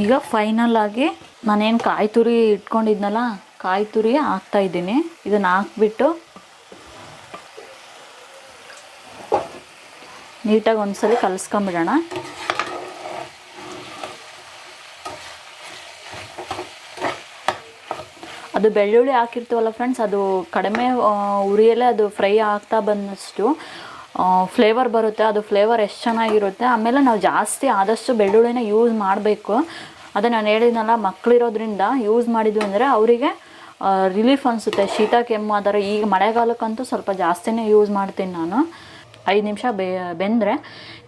ಈಗ ಫೈನಲ್ ಆಗಿ ನಾನೇನು ಕಾಯಿ ತುರಿ ಇಟ್ಕೊಂಡಿದ್ನಲ್ಲ, ಕಾಯಿ ತುರಿ ಹಾಕ್ತಾಯಿದ್ದೀನಿ. ಇದನ್ನು ಹಾಕ್ಬಿಟ್ಟು ನೀಟಾಗಿ ಒಂದ್ಸಲಿ ಕಲಿಸ್ಕೊಂಬಿಡೋಣ. ಅದು ಬೆಳ್ಳುಳ್ಳಿ ಹಾಕಿರ್ತೀವಲ್ಲ ಫ್ರೆಂಡ್ಸ್, ಅದು ಕಡಿಮೆ ಉರಿಯಲ್ಲೇ ಅದು ಫ್ರೈ ಆಗ್ತಾ ಬಂದಷ್ಟು ಫ್ಲೇವರ್ ಬರುತ್ತೆ. ಅದು ಫ್ಲೇವರ್ ಎಷ್ಟು ಚೆನ್ನಾಗಿರುತ್ತೆ. ಆಮೇಲೆ ನಾವು ಜಾಸ್ತಿ ಆದಷ್ಟು ಬೆಳ್ಳುಳ್ಳಿನ ಯೂಸ್ ಮಾಡಬೇಕು. ಅದೇ ನಾನು ಹೇಳಿದ್ನಲ್ಲ, ಮಕ್ಕಳಿರೋದ್ರಿಂದ ಯೂಸ್ ಮಾಡಿದ್ವಿ ಅಂದರೆ ಅವರಿಗೆ ರಿಲೀಫ್ ಅನಿಸುತ್ತೆ. ಶೀತ ಕೆಮ್ಮು ಆ ಥರ. ಈಗ ಮಳೆಗಾಲಕ್ಕಂತೂ ಸ್ವಲ್ಪ ಜಾಸ್ತಿನೇ ಯೂಸ್ ಮಾಡ್ತೀನಿ ನಾನು. 5 ನಿಮಿಷ ಬೆಂದರೆ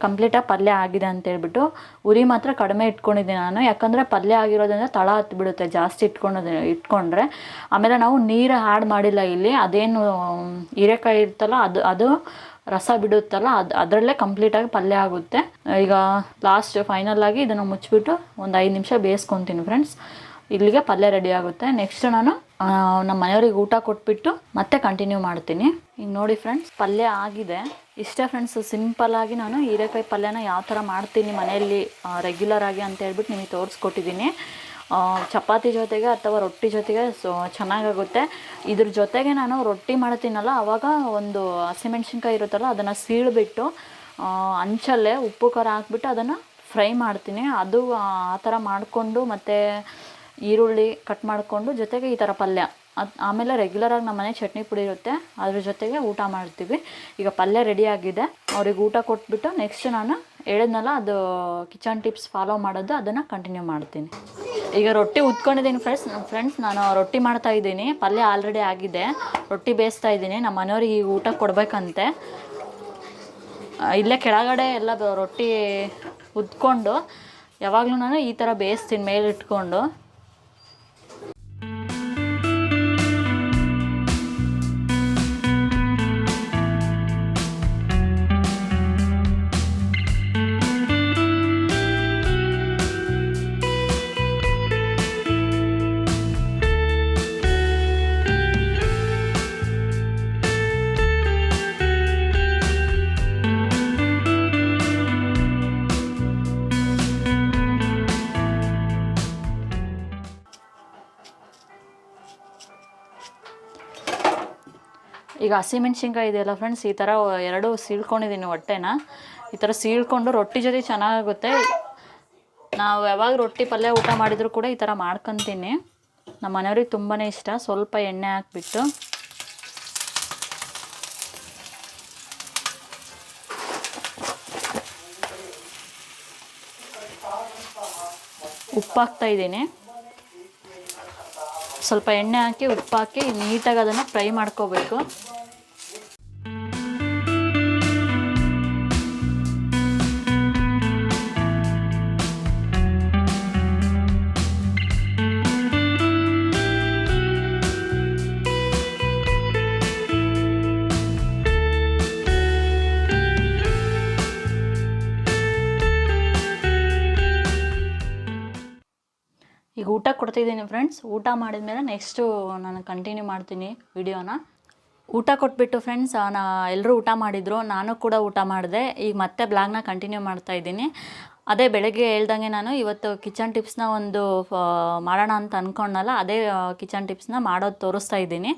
ಕಂಪ್ಲೀಟಾಗಿ ಪಲ್ಯ ಆಗಿದೆ ಅಂತೇಳ್ಬಿಟ್ಟು ಉರಿ ಮಾತ್ರ ಕಡಿಮೆ ಇಟ್ಕೊಂಡಿದ್ದೀನಿ ನಾನು. ಯಾಕಂದರೆ ಪಲ್ಯ ಆಗಿರೋದ್ರಿಂದ ತಳ ಹತ್ತಿಬಿಡುತ್ತೆ ಜಾಸ್ತಿ ಇಟ್ಕೊಂಡ್ರೆ. ಆಮೇಲೆ ನಾವು ನೀರು ಆ್ಯಡ್ ಮಾಡಿಲ್ಲ ಇಲ್ಲಿ. ಅದೇನು ಹೀರೆಕಾಯಿ ಇರ್ತಲ್ಲ ಅದು ರಸ ಬಿಡುತ್ತಲ್ಲ, ಅದರಲ್ಲೇ ಕಂಪ್ಲೀಟಾಗಿ ಪಲ್ಯ ಆಗುತ್ತೆ. ಈಗ ಲಾಸ್ಟ್ ಫೈನಲಾಗಿ ಇದನ್ನು ಮುಚ್ಚಿಬಿಟ್ಟು ಒಂದು 5 ನಿಮಿಷ ಬೇಯಿಸ್ಕೊತೀನಿ ಫ್ರೆಂಡ್ಸ್. ಇಲ್ಲಿಗೆ ಪಲ್ಯ ರೆಡಿ ಆಗುತ್ತೆ. ನೆಕ್ಸ್ಟ್ ನಾನು ನಮ್ಮ ಮನೆಯವ್ರಿಗೆ ಊಟ ಕೊಟ್ಬಿಟ್ಟು ಮತ್ತೆ ಕಂಟಿನ್ಯೂ ಮಾಡ್ತೀನಿ. ಈಗ ನೋಡಿ ಫ್ರೆಂಡ್ಸ್, ಪಲ್ಯ ಆಗಿದೆ. ಇಷ್ಟೇ ಫ್ರೆಂಡ್ಸ್, ಸಿಂಪಲ್ಲಾಗಿ ನಾನು ಹೀರೆಕಾಯಿ ಪಲ್ಯನ ಯಾವ ಥರ ಮಾಡ್ತೀನಿ ಮನೆಯಲ್ಲಿ ರೆಗ್ಯುಲರ್ ಆಗಿ ಅಂತ ಹೇಳ್ಬಿಟ್ಟು ನಿಮಗೆ ತೋರಿಸ್ಕೊಟ್ಟಿದ್ದೀನಿ. ಚಪಾತಿ ಜೊತೆಗೆ ಅಥವಾ ರೊಟ್ಟಿ ಜೊತೆಗೆ ಚೆನ್ನಾಗಾಗುತ್ತೆ. ಇದ್ರ ಜೊತೆಗೆ ನಾನು ರೊಟ್ಟಿ ಮಾಡ್ತೀನಲ್ಲ, ಆವಾಗ ಒಂದು ಹಸಿಮೆಣ್ಸಿನ್ಕಾಯಿ ಇರುತ್ತಲ್ಲ, ಅದನ್ನು ಸೀಳ್ಬಿಟ್ಟು ಅಂಚಲ್ಲೇ ಉಪ್ಪು ಖಾರ ಹಾಕ್ಬಿಟ್ಟು ಅದನ್ನು ಫ್ರೈ ಮಾಡ್ತೀನಿ. ಅದು ಆ ಥರ ಮಾಡಿಕೊಂಡು ಮತ್ತು ಈರುಳ್ಳಿ ಕಟ್ ಮಾಡಿಕೊಂಡು ಜೊತೆಗೆ ಈ ಥರ ಪಲ್ಯ. ಆಮೇಲೆ ರೆಗ್ಯುಲರಾಗಿ ನಮ್ಮ ಮನೆ ಚಟ್ನಿ ಪುಡಿ ಇರುತ್ತೆ, ಅದ್ರ ಜೊತೆಗೆ ಊಟ ಮಾಡ್ತೀವಿ. ಈಗ ಪಲ್ಯ ರೆಡಿಯಾಗಿದೆ. ಅವ್ರಿಗೆ ಊಟ ಕೊಟ್ಬಿಟ್ಟು ನೆಕ್ಸ್ಟ್ ನಾನು ಹೇಳಿದ್ನಲ್ಲ, ಅದು ಕಿಚನ್ ಟಿಪ್ಸ್ ಫಾಲೋ ಮಾಡೋದು, ಅದನ್ನು ಕಂಟಿನ್ಯೂ ಮಾಡ್ತೀನಿ. ಈಗ ರೊಟ್ಟಿ ಉತ್ಕೊಂಡಿದ್ದೀನಿ ಫ್ರೆಂಡ್ಸ್. ನಾನು ರೊಟ್ಟಿ ಮಾಡ್ತಾಯಿದ್ದೀನಿ. ಪಲ್ಯ ಆಲ್ರೆಡಿ ಆಗಿದೆ. ರೊಟ್ಟಿ ಬೇಯಿಸ್ತಾ ಇದ್ದೀನಿ. ನಮ್ಮ ಮನೆಯವ್ರಿಗೆ ಈಗ ಊಟ ಕೊಡಬೇಕಂತೆ. ಇಲ್ಲೇ ಕೆಳಗಡೆ ಎಲ್ಲ ರೊಟ್ಟಿ ಉತ್ಕೊಂಡು ಯಾವಾಗಲೂ ನಾನು ಈ ಥರ ಬೇಯಿಸ್ತೀನಿ ಮೇಲಿಟ್ಕೊಂಡು. ಈಗ ಹಸಿಮೆಣ್ಸಿನ್ಕಾಯಿ ಇದೆಯಲ್ಲ ಫ್ರೆಂಡ್ಸ್, ಈ ಥರ 2 ಸೀಳ್ಕೊಂಡಿದ್ದೀನಿ ಹೊಟ್ಟೆನ. ಈ ಥರ ಸೀಳ್ಕೊಂಡು ರೊಟ್ಟಿ ಜೊತೆ ಚೆನ್ನಾಗುತ್ತೆ. ನಾವು ಯಾವಾಗ ರೊಟ್ಟಿ ಪಲ್ಯ ಊಟ ಮಾಡಿದರೂ ಕೂಡ ಈ ಥರ ಮಾಡ್ಕೊತೀನಿ. ನಮ್ಮ ಮನೆಯವ್ರಿಗೆ ತುಂಬಾ ಇಷ್ಟ. ಸ್ವಲ್ಪ ಎಣ್ಣೆ ಹಾಕ್ಬಿಟ್ಟು ಉಪ್ಪು ಹಾಕ್ತಾಯಿದ್ದೀನಿ. ಸ್ವಲ್ಪ ಎಣ್ಣೆ ಹಾಕಿ ಉಪ್ಪು ಹಾಕಿ ನೀಟಾಗಿ ಅದನ್ನು ಫ್ರೈ ಮಾಡ್ಕೋಬೇಕು. ಈಗ ಊಟ ಕೊಡ್ತಿದ್ದೀನಿ ಫ್ರೆಂಡ್ಸ್. ಊಟ ಮಾಡಿದ್ಮೇಲೆ ನೆಕ್ಸ್ಟು ನಾನು ಕಂಟಿನ್ಯೂ ಮಾಡ್ತೀನಿ ವಿಡಿಯೋನ. ಊಟ ಕೊಟ್ಬಿಟ್ಟು ಫ್ರೆಂಡ್ಸ್ ಎಲ್ಲರೂ ಊಟ ಮಾಡಿದರು, ನಾನು ಕೂಡ ಊಟ ಮಾಡಿದೆ. ಈಗ ಮತ್ತೆ ಬ್ಲಾಗ್ನ ಕಂಟಿನ್ಯೂ ಮಾಡ್ತಾಯಿದ್ದೀನಿ. ಅದೇ ಬೆಳಗ್ಗೆ ಹೇಳ್ದಂಗೆ ನಾನು ಇವತ್ತು ಕಿಚನ್ ಟಿಪ್ಸ್ನ ಒಂದು ಮಾಡೋಣ ಅಂತ ಅಂದ್ಕೊಂಡಲ್ಲ, ಅದೇ ಕಿಚನ್ ಟಿಪ್ಸ್ನ ಮಾಡೋದು ತೋರಿಸ್ತಾ ಇದ್ದೀನಿ.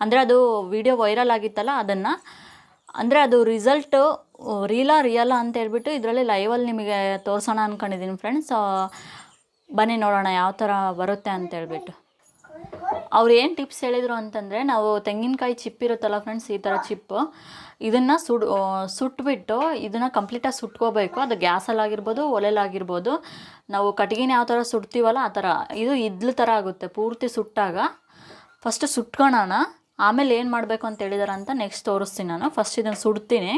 ಅಂದರೆ ಅದು ವಿಡಿಯೋ ವೈರಲ್ ಆಗಿತ್ತಲ್ಲ, ಅದನ್ನು ಅಂದರೆ ಅದು ರಿಸಲ್ಟು ರಿಯಲ್ಲ ಅಂತ ಹೇಳ್ಬಿಟ್ಟು ಇದರಲ್ಲಿ ಲೈವಲ್ಲಿ ನಿಮಗೆ ತೋರಿಸೋಣ ಅಂದ್ಕೊಂಡಿದ್ದೀನಿ ಫ್ರೆಂಡ್ಸ್. ಬನ್ನಿ ನೋಡೋಣ ಯಾವ ಥರ ಬರುತ್ತೆ ಅಂತೇಳ್ಬಿಟ್ಟು. ಅವ್ರು ಏನು ಟಿಪ್ಸ್ ಹೇಳಿದರು ಅಂತಂದರೆ, ನಾವು ತೆಂಗಿನಕಾಯಿ ಚಿಪ್ ಇರುತ್ತಲ್ಲ ಫ್ರೆಂಡ್ಸ್, ಈ ಥರ ಚಿಪ್ಪು, ಇದನ್ನು ಸುಟ್ಬಿಟ್ಟು ಇದನ್ನು ಕಂಪ್ಲೀಟಾಗಿ ಸುಟ್ಕೋಬೇಕು. ಅದು ಗ್ಯಾಸಲ್ಲಾಗಿರ್ಬೋದು, ಒಲೆಲಾಗಿರ್ಬೋದು. ನಾವು ಕಟ್ಟಿಗೆನ ಯಾವ ಥರ ಸುಡ್ತೀವಲ್ಲ ಆ ಥರ. ಇದು ಇದ್ಲು ಥರ ಆಗುತ್ತೆ ಪೂರ್ತಿ ಸುಟ್ಟಾಗ. ಫಸ್ಟು ಸುಟ್ಕೊಳ್ಳೋಣ, ಆಮೇಲೆ ಏನು ಮಾಡಬೇಕು ಅಂತ ಹೇಳಿದಾರೆ ಅಂತ ನೆಕ್ಸ್ಟ್ ತೋರಿಸ್ತೀನಿ ನಾನು. ಫಸ್ಟ್ ಇದನ್ನು ಸುಡ್ತೀನಿ.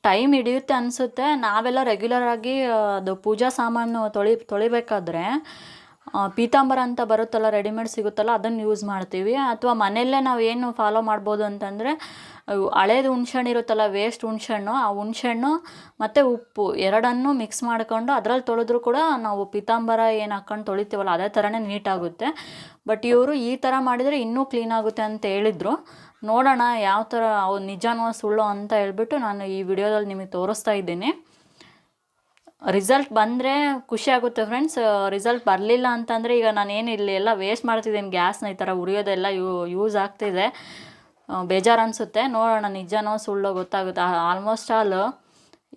ಟೈಮ್ ಹಿಡಿಯುತ್ತೆ ಅನಿಸುತ್ತೆ. ನಾವೆಲ್ಲ ರೆಗ್ಯುಲರಾಗಿ ಅದು ಪೂಜಾ ಸಾಮಾನು ತೊಳಿಬೇಕಾದ್ರೆ ಪೀತಾಂಬರ ಅಂತ ಬರುತ್ತಲ್ಲ, ರೆಡಿಮೇಡ್ ಸಿಗುತ್ತಲ್ಲ, ಅದನ್ನು ಯೂಸ್ ಮಾಡ್ತೀವಿ. ಅಥವಾ ಮನೆಯಲ್ಲೇ ನಾವು ಏನು ಫಾಲೋ ಮಾಡ್ಬೋದು ಅಂತಂದರೆ, ಹಳೇದು ಹುಣ್ಸೆಹಣ್ಣು ಇರುತ್ತಲ್ಲ, ವೇಸ್ಟ್ ಹುಣ್ಸೆಹಣ್ಣು, ಆ ಹುಣ್ಸೆಹಣ್ಣು ಮತ್ತು ಉಪ್ಪು ಎರಡನ್ನೂ ಮಿಕ್ಸ್ ಮಾಡ್ಕೊಂಡು ಅದ್ರಲ್ಲಿ ತೊಳೆದ್ರೂ ಕೂಡ ನಾವು ಪೀತಾಂಬರ ಏನು ಹಾಕ್ಕೊಂಡು ತೊಳಿತೀವಲ್ಲ ಅದೇ ಥರನೇ ನೀಟಾಗುತ್ತೆ. ಬಟ್ ಇವರು ಈ ಥರ ಮಾಡಿದರೆ ಇನ್ನೂ ಕ್ಲೀನಾಗುತ್ತೆ ಅಂತ ಹೇಳಿದರು. ನೋಡೋಣ ಯಾವ ಥರ ಅವು ನಿಜನೋ ಸುಳ್ಳು ಅಂತ ಹೇಳ್ಬಿಟ್ಟು ನಾನು ಈ ವಿಡಿಯೋದಲ್ಲಿ ನಿಮಗೆ ತೋರಿಸ್ತಾ ಇದ್ದೀನಿ. ರಿಸಲ್ಟ್ ಬಂದರೆ ಖುಷಿ ಆಗುತ್ತೆ ಫ್ರೆಂಡ್ಸ್. ರಿಸಲ್ಟ್ ಬರಲಿಲ್ಲ ಅಂತಂದರೆ ಈಗ ನಾನೇನು ಇಲ್ಲಿ ಎಲ್ಲ ವೇಸ್ಟ್ ಮಾಡ್ತಿದ್ದೀನಿ, ಗ್ಯಾಸ್ನ ಈ ಥರ ಉರಿಯೋದೆಲ್ಲ ಯೂಸ್ ಆಗ್ತಿದೆ, ಬೇಜಾರು ಅನಿಸುತ್ತೆ. ನೋಡೋಣ ನಿಜನೋ ಸುಳ್ಳೋ ಗೊತ್ತಾಗುತ್ತೆ. ಆಲ್ಮೋಸ್ಟ್ ಆಲ್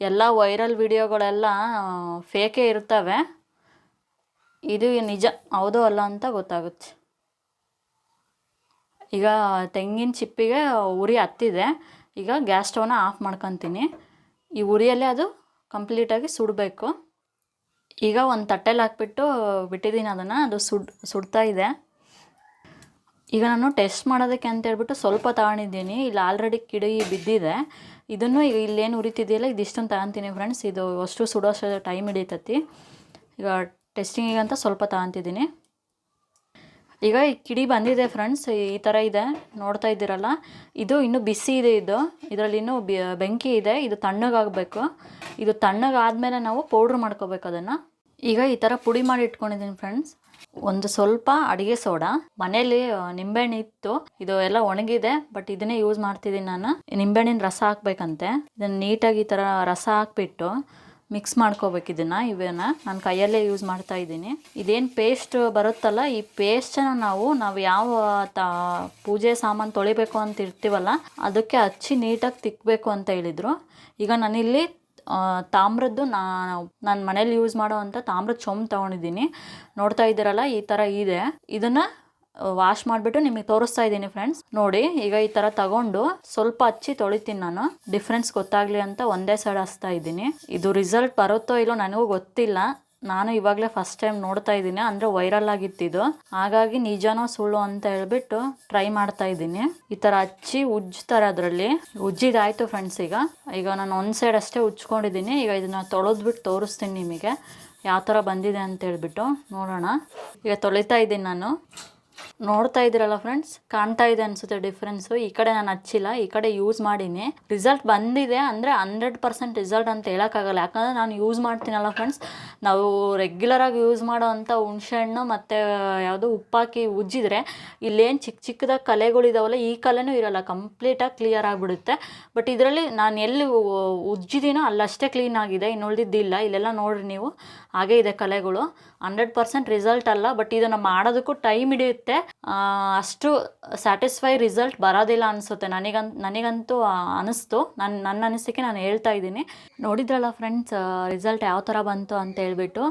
ಎಲ್ಲ ವೈರಲ್ ವಿಡಿಯೋಗಳೆಲ್ಲ ಫೇಕೇ ಇರ್ತವೆ, ಇದು ನಿಜ ಹೌದೋ ಅಲ್ಲ ಅಂತ ಗೊತ್ತಾಗುತ್ತೆ. ಈಗ ತೆಂಗಿನ ಚಿಪ್ಪಿಗೆ ಉರಿ ಹತ್ತಿದೆ, ಈಗ ಗ್ಯಾಸ್ ಸ್ಟವ್ನ ಆಫ್ ಮಾಡ್ಕೊತೀನಿ. ಈ ಉರಿಯಲ್ಲೇ ಅದು ಕಂಪ್ಲೀಟಾಗಿ ಸುಡಬೇಕು. ಈಗ ಒಂದು ತಟ್ಟೆಲಿ ಹಾಕ್ಬಿಟ್ಟು ಬಿಟ್ಟಿದ್ದೀನಿ ಅದನ್ನು, ಅದು ಸುಡ್ತಾ ಇದೆ. ಈಗ ನಾನು ಟೆಸ್ಟ್ ಮಾಡೋದಕ್ಕೆ ಅಂತ ಹೇಳ್ಬಿಟ್ಟು ಸ್ವಲ್ಪ ತಗೊಂಡಿದ್ದೀನಿ, ಇಲ್ಲಿ ಆಲ್ರೆಡಿ ಕಿಡಿ ಬಿದ್ದಿದೆ. ಇದನ್ನು ಈಗ ಇಲ್ಲೇನು ಉರಿತಿದೆಯಲ್ಲ ಇದಿಷ್ಟನ್ನು ತಗೊತೀನಿ ಫ್ರೆಂಡ್ಸ್, ಇದು ಅಷ್ಟು ಸುಡೋಷ್ಟು ಟೈಮ್ ಹಿಡಿತೈತಿ. ಈಗ ಟೆಸ್ಟಿಂಗಿಗೆ ಅಂತ ಸ್ವಲ್ಪ ತಗೊತಿದ್ದೀನಿ. ಈಗ ಈ ಕಿಡಿ ಬಂದಿದೆ ಫ್ರೆಂಡ್ಸ್, ಈ ಥರ ಇದೆ ನೋಡ್ತಾ ಇದ್ದೀರಲ್ಲ, ಇದು ಇನ್ನೂ ಬಿಸಿ ಇದೆ, ಇದರಲ್ಲಿ ಇನ್ನೂ ಬೆಂಕಿ ಇದೆ. ಇದು ತಣ್ಣಗಾಗಬೇಕು. ಇದು ತಣ್ಣಗಾದ್ಮೇಲೆ ನಾವು ಪೌಡ್ರ್ ಮಾಡ್ಕೋಬೇಕು ಅದನ್ನು. ಈಗ ಈ ಥರ ಪುಡಿ ಮಾಡಿ ಇಟ್ಕೊಂಡಿದ್ದೀನಿ ಫ್ರೆಂಡ್ಸ್. ಒಂದು ಸ್ವಲ್ಪ ಅಡುಗೆ ಸೋಡಾ, ಮನೇಲಿ ನಿಂಬೆಹಣ್ಣು ಇತ್ತು, ಇದು ಎಲ್ಲ ಒಣಗಿದೆ ಬಟ್ ಇದನ್ನೇ ಯೂಸ್ ಮಾಡ್ತಿದ್ದೀನಿ ನಾನು. ನಿಂಬೆಹಣ್ಣಿನ ರಸ ಹಾಕ್ಬೇಕಂತೆ, ಇದನ್ನು ನೀಟಾಗಿ ಈ ಥರ ರಸ ಹಾಕ್ಬಿಟ್ಟು ಮಿಕ್ಸ್ ಮಾಡ್ಕೋಬೇಕು ಇವನ್ನ ನಾನು ಕೈಯಲ್ಲೇ ಯೂಸ್ ಮಾಡ್ತಾ ಇದ್ದೀನಿ. ಇದೇನು ಪೇಸ್ಟ್ ಬರುತ್ತಲ್ಲ, ಈ ಪೇಸ್ಟನ್ನು ನಾವು ಯಾವ ಪೂಜೆ ಸಾಮಾನು ತೊಳಿಬೇಕು ಅಂತ ಇರ್ತೀವಲ್ಲ ಅದಕ್ಕೆ ಹಚ್ಚಿ ನೀಟಾಗಿ ತಿಕ್ಕಬೇಕು ಅಂತ ಹೇಳಿದರು. ಈಗ ನಾನಿಲ್ಲಿ ತಾಮ್ರದ್ದು ನಾನು ಮನೇಲಿ ಯೂಸ್ ಮಾಡೋ ಅಂಥ ತಾಮ್ರದ ಚೊಂಬು ತೊಗೊಂಡಿದ್ದೀನಿ. ನೋಡ್ತಾ ಇದ್ದೀರಲ್ಲ ಈ ಥರ ಇದೆ. ಇದನ್ನು ವಾಶ್ ಮಾಡಿಬಿಟ್ಟು ನಿಮಗೆ ತೋರಿಸ್ತಾ ಇದ್ದೀನಿ ಫ್ರೆಂಡ್ಸ್. ನೋಡಿ ಈಗ ಈ ಥರ ತಗೊಂಡು ಸ್ವಲ್ಪ ಹಚ್ಚಿ ತೊಳಿತೀನಿ ನಾನು, ಡಿಫ್ರೆನ್ಸ್ ಗೊತ್ತಾಗಲಿ ಅಂತ ಒಂದೇ ಸೈಡ್ ಹಚ್ತಾ ಇದ್ದೀನಿ. ಇದು ರಿಸಲ್ಟ್ ಬರುತ್ತೋ ಇಲ್ಲೋ ನನಗೂ ಗೊತ್ತಿಲ್ಲ, ನಾನು ಇವಾಗಲೇ ಫಸ್ಟ್ ಟೈಮ್ ನೋಡ್ತಾ ಇದ್ದೀನಿ. ಅಂದರೆ ವೈರಲ್ ಆಗಿತ್ತಿದು, ಹಾಗಾಗಿ ನಿಜನೋ ಸುಳ್ಳು ಅಂತ ಹೇಳ್ಬಿಟ್ಟು ಟ್ರೈ ಮಾಡ್ತಾ ಇದ್ದೀನಿ. ಈ ಥರ ಹಚ್ಚಿ ಉಜ್ತಾರೆ, ಅದರಲ್ಲಿ ಉಜ್ಜಿದಾಯಿತು ಫ್ರೆಂಡ್ಸ್. ಈಗ ನಾನು ಒಂದು ಸೈಡ್ ಅಷ್ಟೇ ಉಜ್ಕೊಂಡಿದ್ದೀನಿ. ಈಗ ಇದನ್ನು ತೊಳೆದ್ಬಿಟ್ಟು ತೋರಿಸ್ತೀನಿ ನಿಮಗೆ ಯಾವ ಥರ ಬಂದಿದೆ ಅಂತ ಹೇಳ್ಬಿಟ್ಟು. ನೋಡೋಣ, ಈಗ ತೊಳಿತಾ ಇದ್ದೀನಿ ನಾನು. ನೋಡ್ತಾ ಇದ್ದೀರಲ್ಲ ಫ್ರೆಂಡ್ಸ್, ಕಾಣ್ತಾ ಇದೆ ಅನಿಸುತ್ತೆ ಡಿಫ್ರೆನ್ಸು. ಈ ಕಡೆ ನಾನು ಹಚ್ಚಿಲ್ಲ, ಈ ಕಡೆ ಯೂಸ್ ಮಾಡೀನಿ. ರಿಸಲ್ಟ್ ಬಂದಿದೆ ಅಂದರೆ 100% ರಿಸಲ್ಟ್ ಅಂತ ಹೇಳೋಕ್ಕಾಗಲ್ಲ, ಯಾಕಂದರೆ ನಾನು ಯೂಸ್ ಮಾಡ್ತೀನಲ್ಲ ಫ್ರೆಂಡ್ಸ್. ನಾವು ರೆಗ್ಯುಲರಾಗಿ ಯೂಸ್ ಮಾಡೋ ಅಂಥ ಹುಣ್ಸೆಹಣ್ಣು ಮತ್ತು ಯಾವುದು ಉಪ್ಪಾಕಿ ಉಜ್ಜಿದ್ರೆ ಇಲ್ಲೇನು ಚಿಕ್ಕದಾಗಿ ಕಲೆಗಳಿದಾವಲ್ಲ, ಈ ಕಲೆನೂ ಇರೋಲ್ಲ, ಕಂಪ್ಲೀಟಾಗಿ ಕ್ಲಿಯರ್ ಆಗಿಬಿಡುತ್ತೆ. ಬಟ್ ಇದರಲ್ಲಿ ನಾನು ಎಲ್ಲಿ ಉಜ್ಜಿದ್ದೀನೋ ಅಲ್ಲಷ್ಟೇ ಕ್ಲೀನ್ ಆಗಿದೆ, ಇನ್ನು ಉಳಿದಿದ್ದಿಲ್ಲ. ಇಲ್ಲೆಲ್ಲ ನೋಡ್ರಿ ನೀವು, ಹಾಗೇ ಇದೆ ಕಲೆಗಳು. 100% ರಿಸಲ್ಟ್ ಅಲ್ಲ, ಬಟ್ ಇದನ್ನು ಮಾಡೋದಕ್ಕೂ ಟೈಮ್ ಹಿಡಿಯುತ್ತೆ. ಅಷ್ಟು ಸ್ಯಾಟಿಸ್ಫೈ ರಿಸಲ್ಟ್ ಬರೋದಿಲ್ಲ ಅನಿಸುತ್ತೆ, ನನಗಂತೂ ಅನಿಸ್ತು. ನನ್ನ ಅನಿಸಿಕೆ ನಾನು ಹೇಳ್ತಾ ಇದ್ದೀನಿ. ನೋಡಿದ್ರಲ್ಲ ಫ್ರೆಂಡ್ಸ್ ರಿಸಲ್ಟ್ ಯಾವ ಥರ ಬಂತು ಅಂತ ಹೇಳ್ಬಿಟ್ಟು.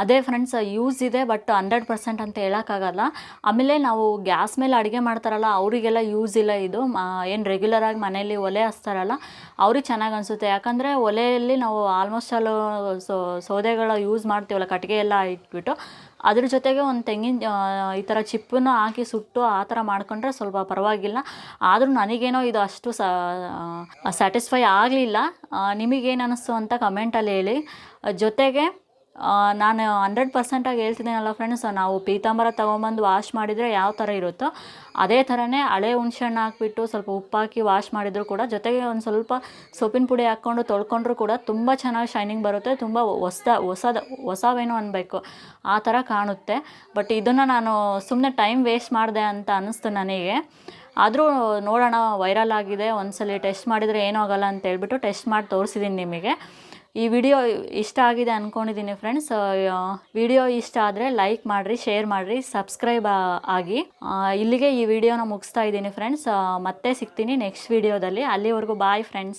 ಅದೇ ಫ್ರೆಂಡ್ಸ್, ಯೂಸ್ ಇದೆ ಬಟ್ 100% ಅಂತ ಹೇಳೋಕ್ಕಾಗಲ್ಲ. ಆಮೇಲೆ ನಾವು ಗ್ಯಾಸ್ ಮೇಲೆ ಅಡುಗೆ ಮಾಡ್ತಾರಲ್ಲ ಅವರಿಗೆಲ್ಲ ಯೂಸ್ ಇಲ್ಲ ಇದು. ಏನು ರೆಗ್ಯುಲರಾಗಿ ಮನೇಲಿ ಒಲೆ ಹಚ್ತಾರಲ್ಲ ಅವ್ರಿಗೆ ಚೆನ್ನಾಗಿ ಅನಿಸುತ್ತೆ. ಯಾಕಂದರೆ ಒಲೆಯಲ್ಲಿ ನಾವು ಆಲ್ಮೋಸ್ಟ್ ಆಲ್ ಸೌದೆಗಳ ಯೂಸ್ ಮಾಡ್ತೀವಲ್ಲ, ಕಟ್ಟಿಗೆ ಎಲ್ಲ ಇಟ್ಬಿಟ್ಟು ಅದ್ರ ಜೊತೆಗೆ ಒಂದು ತೆಂಗಿನ ಈ ಥರ ಚಿಪ್ಪನ್ನು ಹಾಕಿ ಸುಟ್ಟು ಆ ಥರ ಮಾಡ್ಕೊಂಡ್ರೆ ಸ್ವಲ್ಪ ಪರವಾಗಿಲ್ಲ. ಆದರೂ ನನಗೇನೋ ಇದು ಅಷ್ಟು ಸ್ಯಾಟಿಸ್ಫೈ ಆಗಲಿಲ್ಲ. ನಿಮಗೇನು ಅನ್ನಿಸ್ತು ಅಂತ ಕಮೆಂಟಲ್ಲಿ ಹೇಳಿ. ಜೊತೆಗೆ ನಾನು 100% ಹೇಳ್ತಿದ್ದೀನಲ್ಲ ಫ್ರೆಂಡ್ಸ್, ನಾವು ಪೀತಾಂಬರ ತೊಗೊಂಬಂದು ವಾಶ್ ಮಾಡಿದರೆ ಯಾವ ಥರ ಇರುತ್ತೋ ಅದೇ ಥರನೇ ಹಳೆ ಹುಣ್ಸೆಹಣ್ಣು ಹಾಕ್ಬಿಟ್ಟು ಸ್ವಲ್ಪ ಉಪ್ಪಾಕಿ ವಾಶ್ ಮಾಡಿದರೂ ಕೂಡ, ಜೊತೆಗೆ ಒಂದು ಸ್ವಲ್ಪ ಸೊಪ್ಪಿನ ಪುಡಿ ಹಾಕ್ಕೊಂಡು ತೊಳ್ಕೊಂಡ್ರೂ ಕೂಡ ತುಂಬ ಚೆನ್ನಾಗಿ ಶೈನಿಂಗ್ ಬರುತ್ತೆ. ತುಂಬ ಹೊಸವೇನೋ ಅನ್ಬೇಕು, ಆ ಥರ ಕಾಣುತ್ತೆ. ಬಟ್ ಇದನ್ನು ನಾನು ಸುಮ್ಮನೆ ಟೈಮ್ ವೇಸ್ಟ್ ಮಾಡಿದೆ ಅಂತ ಅನ್ನಿಸ್ತು ನನಗೆ. ಆದರೂ ನೋಡೋಣ, ವೈರಲ್ ಆಗಿದೆ, ಒಂದ್ಸಲ ಟೆಸ್ಟ್ ಮಾಡಿದರೆ ಏನೂ ಆಗೋಲ್ಲ ಅಂತ ಹೇಳ್ಬಿಟ್ಟು ಟೆಸ್ಟ್ ಮಾಡಿ ತೋರಿಸಿದ್ದೀನಿ ನಿಮಗೆ. ಈ ವಿಡಿಯೋ ಇಷ್ಟ ಆಗಿದೆ ಅಂದ್ಕೊಂಡಿದ್ದೀನಿ ಫ್ರೆಂಡ್ಸ್. ವಿಡಿಯೋ ಇಷ್ಟ ಆದರೆ ಲೈಕ್ ಮಾಡಿರಿ, ಶೇರ್ ಮಾಡಿರಿ, ಸಬ್ಸ್ಕ್ರೈಬ್ ಆಗಿ. ಇಲ್ಲಿಗೆ ಈ ವಿಡಿಯೋನ ಮುಗಿಸ್ತಾ ಇದ್ದೀನಿ ಫ್ರೆಂಡ್ಸ್. ಮತ್ತೆ ಸಿಗ್ತೀನಿ ನೆಕ್ಸ್ಟ್ ವಿಡಿಯೋದಲ್ಲಿ. ಅಲ್ಲಿವರೆಗೂ ಬಾಯ್ ಫ್ರೆಂಡ್ಸ್.